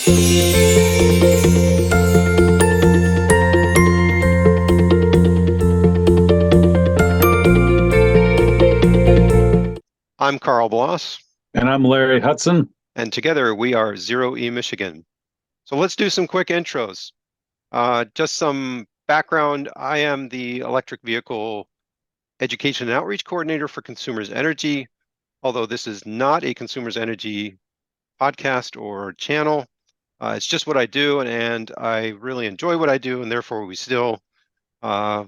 I'm Karl Bloss, And I'm Larry Hudson. and together we are Zero E Michigan. So let's do some quick intros. Just some background. I am the electric vehicle education and outreach coordinator for Consumers Energy, although this is not a Consumers Energy podcast or channel. It's just what I do, and I really enjoy what I do, and therefore we still uh,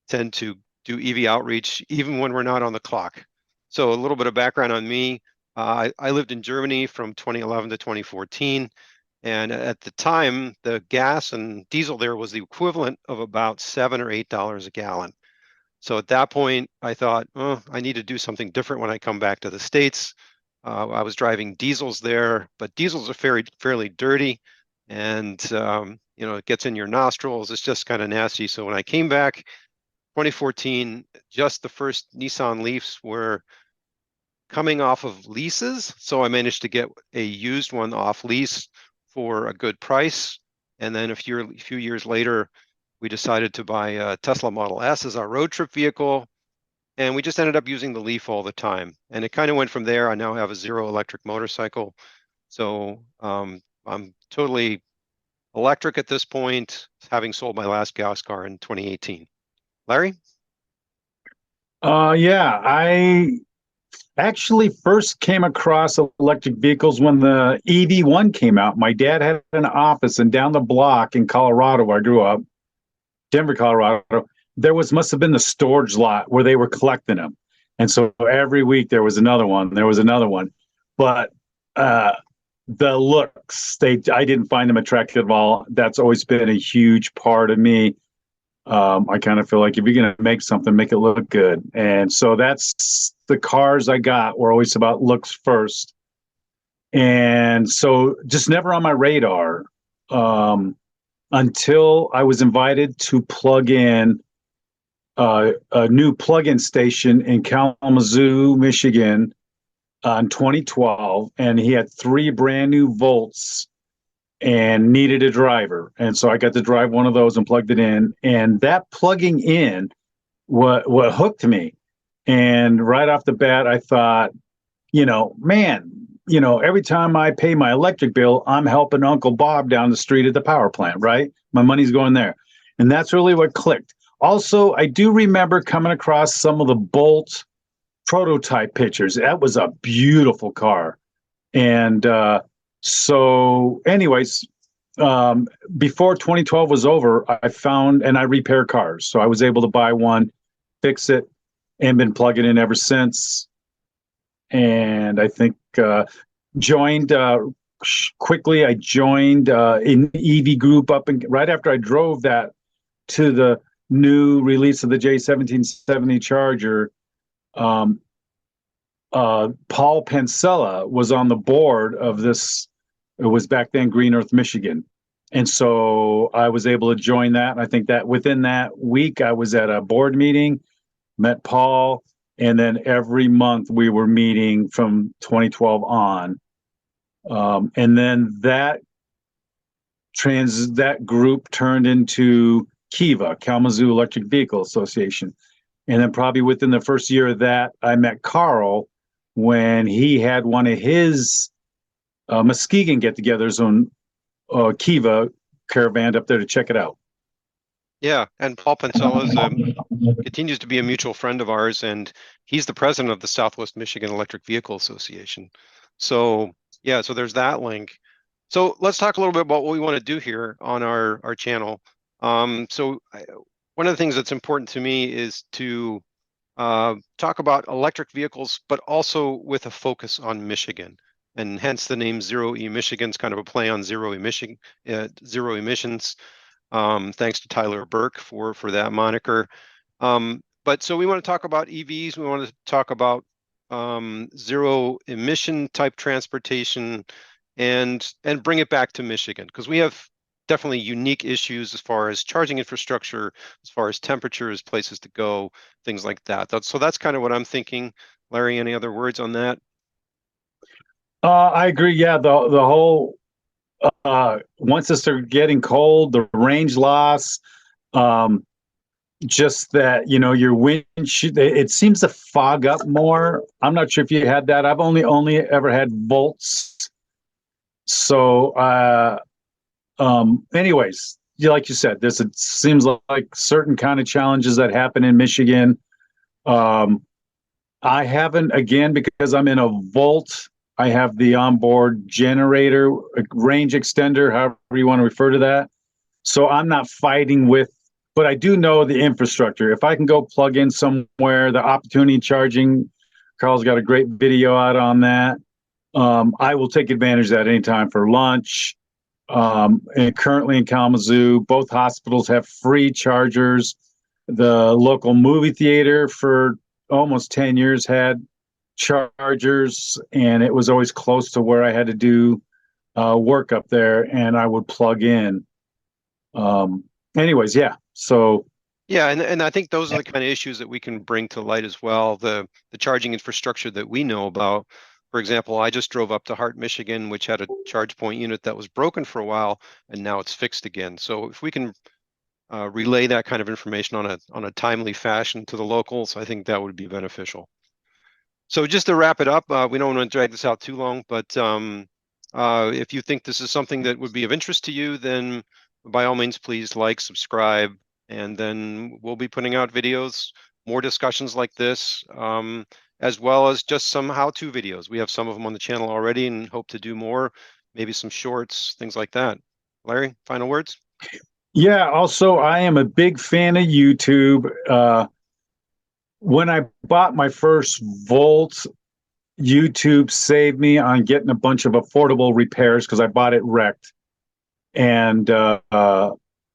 tend to do EV outreach even when we're not on the clock. So a little bit of background on me. I lived in Germany from 2011 to 2014. And at the time, the gas and diesel there was the equivalent of about $7 or $8 a gallon. So at that point, I thought, oh, I need to do something different when I come back to the States. I was driving diesels there, but diesels are fairly dirty, and it gets in your nostrils. It's just kind of nasty. So when I came back, 2014, just the first Nissan Leafs were coming off of leases. So I managed to get a used one off lease for a good price. And then a few years later, we decided to buy a Tesla Model S as our road trip vehicle. And we just ended up using the Leaf all the time. And it kind of went from there. I now have a zero electric motorcycle. So I'm totally electric at this point, having sold my last gas car in 2018. Larry? Yeah, I actually first came across electric vehicles when the EV1 came out. My dad had an office, and down the block in Colorado, where I grew up, Denver, Colorado, there must have been the storage lot where they were collecting them. And so every week there was another one, there was another one. But the looks, I didn't find them attractive at all. That's always been a huge part of me. I kind of feel like if you're going to make something, make it look good. And so that's the cars I got were always about looks first. And so just never on my radar until I was invited to plug in a new plug-in station in Kalamazoo, Michigan in 2012. And he had 3 brand new Volts and needed a driver. And so I got to drive one of those and plugged it in. And that plugging in what hooked me. And right off the bat, I thought, man, every time I pay my electric bill, I'm helping Uncle Bob down the street at the power plant, right? My money's going there. And that's really what clicked. Also, I do remember coming across some of the Bolt prototype pictures. That was a beautiful car. And so, anyways, before 2012 was over, I found and I repair cars. So I was able to buy one, fix it, and been plugging in ever since. And I think joined quickly. I joined an EV group up and right after I drove that to the new release of the J1770 Charger. Paul Pancella was on the board of this. It was back then Green Earth, Michigan. And so I was able to join that. And I think that within that week, I was at a board meeting, met Paul, and then every month we were meeting from 2012 on. And then that group turned into Kiva, Kalamazoo Electric Vehicle Association. And then probably within the first year of that, I met Karl when he had one of his Muskegon get-togethers on Kiva caravan up there to check it out. Yeah, and Paul Pancella continues to be a mutual friend of ours, and he's the president of the Southwest Michigan Electric Vehicle Association. So yeah, so there's that link. So let's talk a little bit about what we want to do here on our channel. One of the things that's important to me is to talk about electric vehicles, but also with a focus on Michigan, and hence the name Zero E Michigan is kind of a play on zero emissions. Thanks to Tyler Burke for that moniker. But so we want to talk about EVs. We want to talk about zero emission type transportation, and bring it back to Michigan, because we have definitely unique issues as far as charging infrastructure, as far as temperatures, places to go, things like that. So that's kind of what I'm thinking. Larry, any other words on that? I agree. Yeah, the whole once it started getting cold, the range loss, um, just that, your windshield, it seems to fog up more. I'm not sure if you had that. I've only ever had volts. So, anyways, like you said, it seems like certain kind of challenges that happen in Michigan. I haven't, again, because I'm in a Volt. I have the onboard generator, range extender, however you want to refer to that. So I'm not fighting with, but I do know the infrastructure. If I can go plug in somewhere, the opportunity charging, Karl's got a great video out on that. I will take advantage of that anytime for lunch. And currently in Kalamazoo, both hospitals have free chargers. The local movie theater for almost 10 years had chargers, and it was always close to where I had to do work up there, and I would plug in. Anyways, yeah. So Yeah, and I think those are the kind of issues that we can bring to light as well. The charging infrastructure that we know about. For example, I just drove up to Hart, Michigan, which had a charge point unit that was broken for a while, and now it's fixed again. So if we can relay that kind of information on a timely fashion to the locals, I think that would be beneficial. So just to wrap it up, we don't want to drag this out too long, but if you think this is something that would be of interest to you, then by all means, please like, subscribe, and then we'll be putting out videos, more discussions like this, as well as just some how-to videos. We have some of them on the channel already and hope to do more, maybe some shorts, things like that. Larry, final words? yeah, also I am a big fan of YouTube. When I bought my first Volt, YouTube saved me on getting a bunch of affordable repairs because I bought it wrecked. And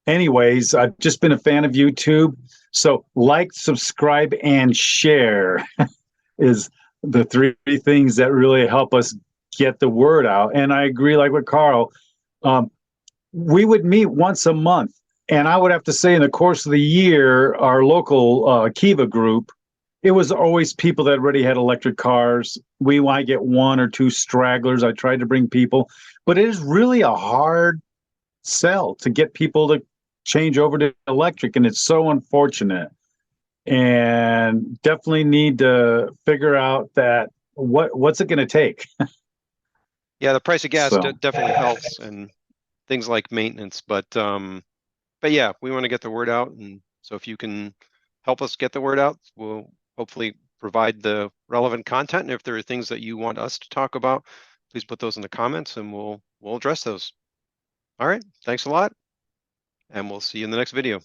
anyways, I've just been a fan of YouTube. So like, subscribe, and share is the three things that really help us get the word out. And I agree, like with Karl, we would meet once a month. And I would have to say, in the course of the year, our local Kiva group, it was always people that already had electric cars. We might get one or two stragglers. I tried to bring people, but it is really a hard sell to get people to change over to electric, and it's so unfortunate. And definitely need to figure out that what's it going to take. Yeah, the price of gas So definitely helps, and things like maintenance, but yeah, we want to get the word out, and so if you can help us get the word out, we'll hopefully provide the relevant content. And if there are things that you want us to talk about, please put those in the comments, and we'll address those. All right, thanks a lot, and we'll see you in the next video.